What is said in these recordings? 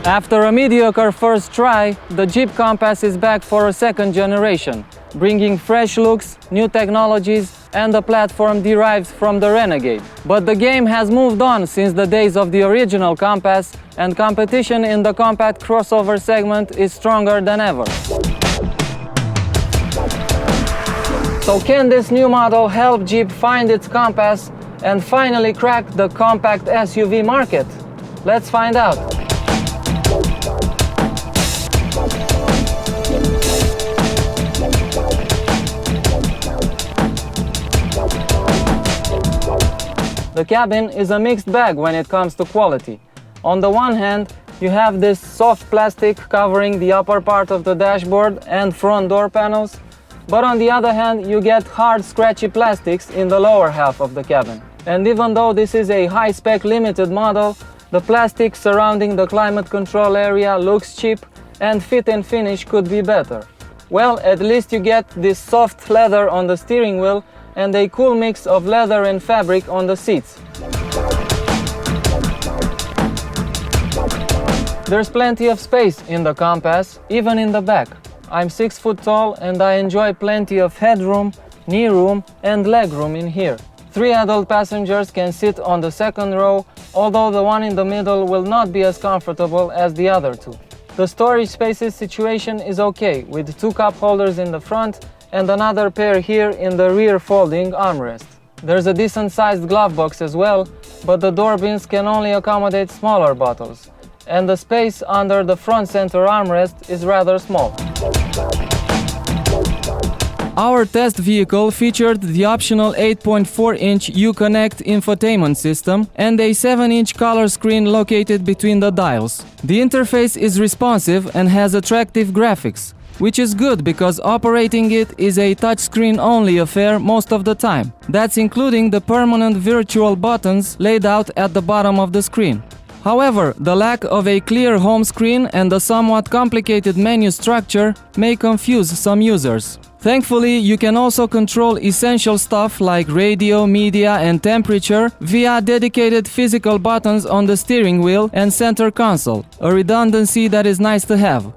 After a mediocre first try, the Jeep Compass is back for a second generation, bringing fresh looks, new technologies, and a platform derived from the Renegade. But the game has moved on since the days of the original Compass, and competition in the compact crossover segment is stronger than ever. So can this new model help Jeep find its Compass and finally crack the compact SUV market? Let's find out. The cabin is a mixed bag when it comes to quality. On the one hand, you have this soft plastic covering the upper part of the dashboard and front door panels, but on the other hand, you get hard, scratchy plastics in the lower half of the cabin. And even though this is a high-spec limited model, the plastic surrounding the climate control area looks cheap and fit and finish could be better. Well, at least you get this soft leather on the steering wheel and a cool mix of leather and fabric on the seats. There's plenty of space in the Compass, even in the back. I'm 6 foot tall and I enjoy plenty of headroom, knee room and leg room in here. 3 adult passengers can sit on the second row, although the one in the middle will not be as comfortable as the other two. The storage spaces situation is okay, with 2 cup holders in the front and another pair here in the rear folding armrest. There's a decent sized glove box as well, but the door bins can only accommodate smaller bottles, and the space under the front center armrest is rather small. Our test vehicle featured the optional 8.4-inch Uconnect infotainment system and a 7-inch color screen located between the dials. The interface is responsive and has attractive graphics, which is good because operating it is a touchscreen only affair most of the time. That's including the permanent virtual buttons laid out at the bottom of the screen. However, the lack of a clear home screen and the somewhat complicated menu structure may confuse some users. Thankfully, you can also control essential stuff like radio, media and temperature via dedicated physical buttons on the steering wheel and center console, a redundancy that is nice to have.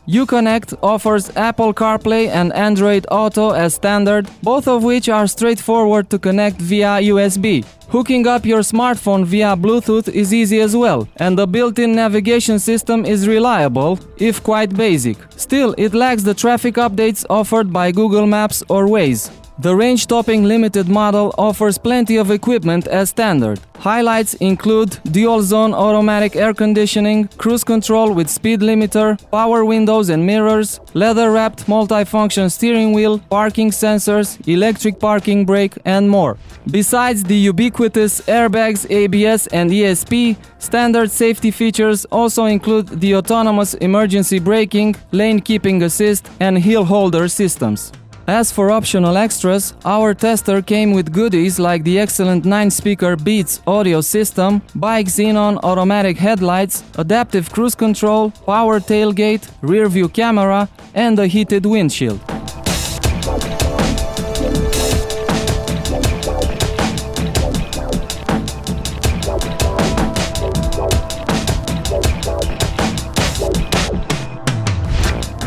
Uconnect offers Apple CarPlay and Android Auto as standard, both of which are straightforward to connect via USB. Hooking up your smartphone via Bluetooth is easy as well, and the built-in navigation system is reliable, if quite basic. Still, it lacks the traffic updates offered by Google Maps or Waze. The range-topping limited model offers plenty of equipment as standard. Highlights include dual-zone automatic air conditioning, cruise control with speed limiter, power windows and mirrors, leather-wrapped multifunction steering wheel, parking sensors, electric parking brake, and more. Besides the ubiquitous airbags, ABS and ESP, standard safety features also include the autonomous emergency braking, lane keeping assist, and hill holder systems. As for optional extras, our tester came with goodies like the excellent 9-speaker Beats audio system, Bike Xenon automatic headlights, adaptive cruise control, power tailgate, rear view camera, and a heated windshield.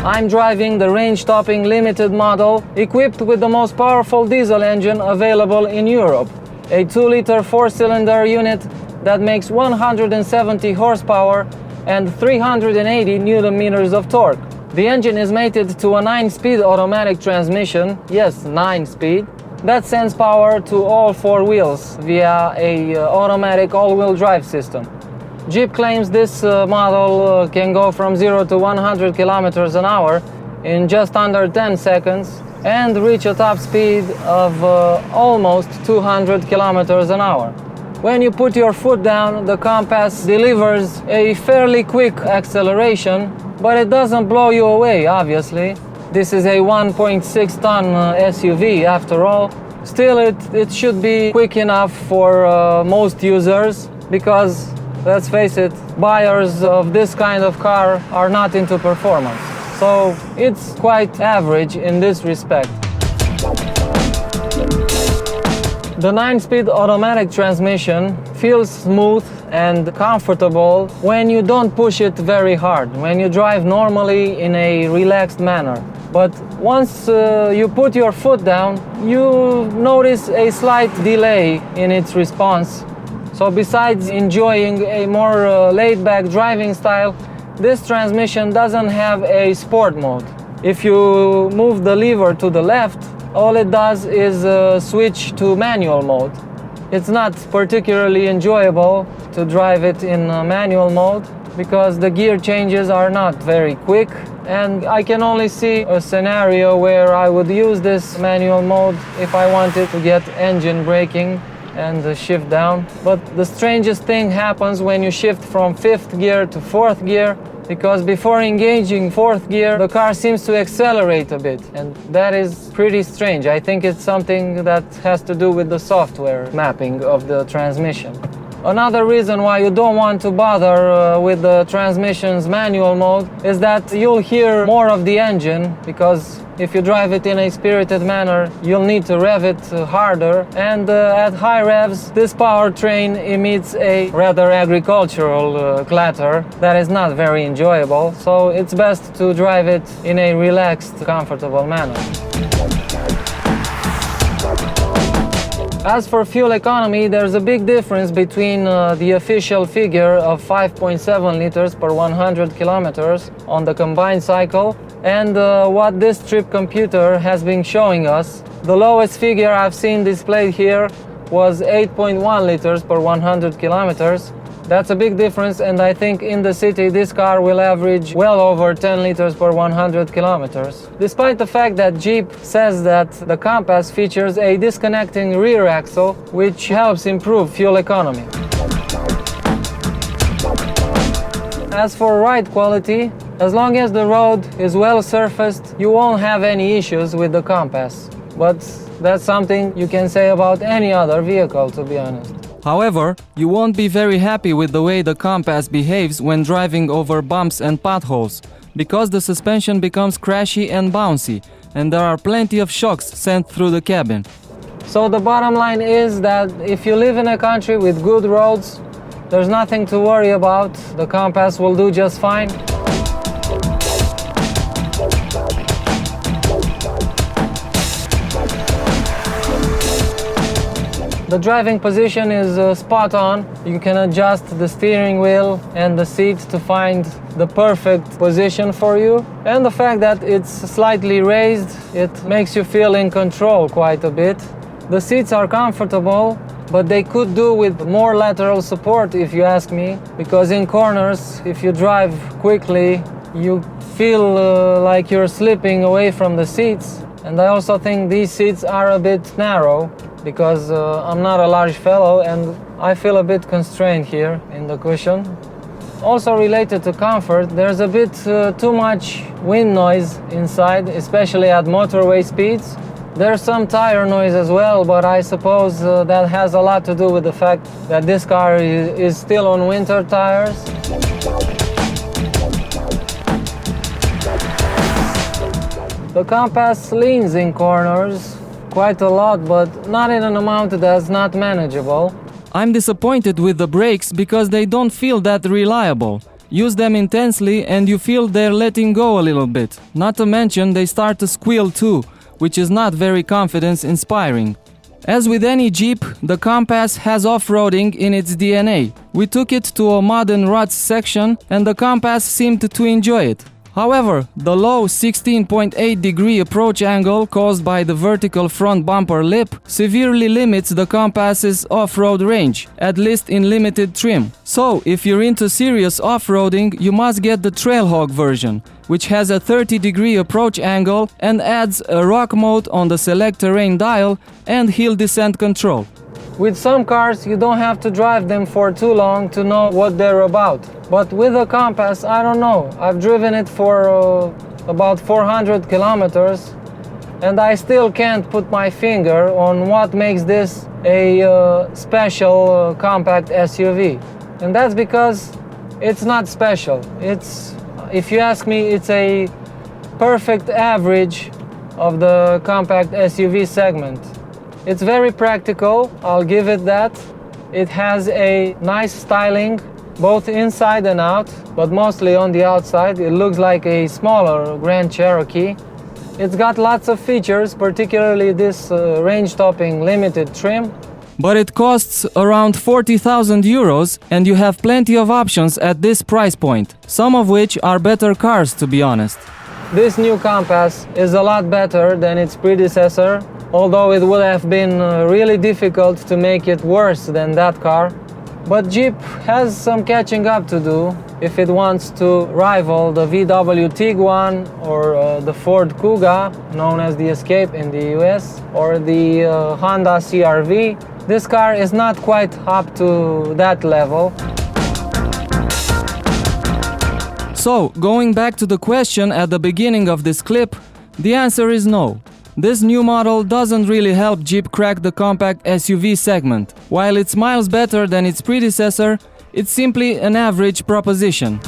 I'm driving the range-topping limited model equipped with the most powerful diesel engine available in Europe, a 2-liter 4-cylinder unit that makes 170 horsepower and 380 Nm of torque. The engine is mated to a 9-speed automatic transmission, yes, 9-speed, that sends power to all 4 wheels via a automatic all-wheel drive system. Jeep claims this model can go from 0 to 100 km an hour in just under 10 seconds and reach a top speed of almost 200 km an hour. When you put your foot down, the Compass delivers a fairly quick acceleration, but it doesn't blow you away, obviously. This is a 1.6-ton SUV after all. Still, it should be quick enough for most users because, let's face it, buyers of this kind of car are not into performance. So it's quite average in this respect. The 9-speed automatic transmission feels smooth and comfortable when you don't push it very hard, when you drive normally in a relaxed manner. But once you put your foot down, you notice a slight delay in its response. So besides enjoying a more laid-back driving style, this transmission doesn't have a sport mode. If you move the lever to the left, all it does is switch to manual mode. It's not particularly enjoyable to drive it in manual mode because the gear changes are not very quick, and I can only see a scenario where I would use this manual mode if I wanted to get engine braking and shift down. But the strangest thing happens when you shift from 5th gear to 4th gear, because before engaging 4th gear, the car seems to accelerate a bit, and that is pretty strange. I think it's something that has to do with the software mapping of the transmission. Another reason why you don't want to bother with the transmission's manual mode is that you'll hear more of the engine, because if you drive it in a spirited manner, you'll need to rev it harder, and at high revs, this powertrain emits a rather agricultural clatter that is not very enjoyable, so it's best to drive it in a relaxed, comfortable manner. As for fuel economy, there's a big difference between the official figure of 5.7 liters per 100 kilometers on the combined cycle and what this trip computer has been showing us. The lowest figure I've seen displayed here was 8.1 liters per 100 kilometers. That's a big difference, and I think in the city this car will average well over 10 liters per 100 kilometers. Despite the fact that Jeep says that the Compass features a disconnecting rear axle, which helps improve fuel economy. As for ride quality, as long as the road is well surfaced, you won't have any issues with the Compass. But that's something you can say about any other vehicle, to be honest. However, you won't be very happy with the way the Compass behaves when driving over bumps and potholes, because the suspension becomes crashy and bouncy, and there are plenty of shocks sent through the cabin. So the bottom line is that if you live in a country with good roads, there's nothing to worry about. The Compass will do just fine. The driving position is spot on. You can adjust the steering wheel and the seat to find the perfect position for you. And the fact that it's slightly raised, it makes you feel in control quite a bit. The seats are comfortable, but they could do with more lateral support if you ask me, because in corners, if you drive quickly, you feel like you're slipping away from the seats. And I also think these seats are a bit narrow, because I'm not a large fellow and I feel a bit constrained here in the cushion. Also related to comfort, there's a bit too much wind noise inside, especially at motorway speeds. There's some tire noise as well, but I suppose that has a lot to do with the fact that this car is still on winter tires. The Compass leans in corners quite a lot, but not in an amount that's not manageable. I'm disappointed with the brakes because they don't feel that reliable. Use them intensely and you feel they're letting go a little bit. Not to mention they start to squeal too, which is not very confidence-inspiring. As with any Jeep, the Compass has off-roading in its DNA. We took it to a mud and ruts section and the Compass seemed to enjoy it. However, the low 16.8 degree approach angle caused by the vertical front bumper lip severely limits the Compass's off-road range, at least in limited trim. So, if you're into serious off-roading, you must get the Trailhawk version, which has a 30 degree approach angle and adds a rock mode on the select terrain dial and hill descent control. With some cars, you don't have to drive them for too long to know what they're about. But with a Compass, I don't know. I've driven it for about 400 kilometers and I still can't put my finger on what makes this a special compact SUV. And that's because it's not special. If you ask me, it's a perfect average of the compact SUV segment. It's very practical, I'll give it that. It has a nice styling, both inside and out, but mostly on the outside. It looks like a smaller Grand Cherokee. It's got lots of features, particularly this range-topping limited trim. But it costs around 40,000 euros and you have plenty of options at this price point, some of which are better cars, to be honest. This new Compass is a lot better than its predecessor, although it would have been really difficult to make it worse than that car. But Jeep has some catching up to do if it wants to rival the VW Tiguan or the Ford Kuga, known as the Escape in the US, or the Honda CR-V. This car is not quite up to that level. So, going back to the question at the beginning of this clip, the answer is no. This new model doesn't really help Jeep crack the compact SUV segment. While it's miles better than its predecessor, it's simply an average proposition.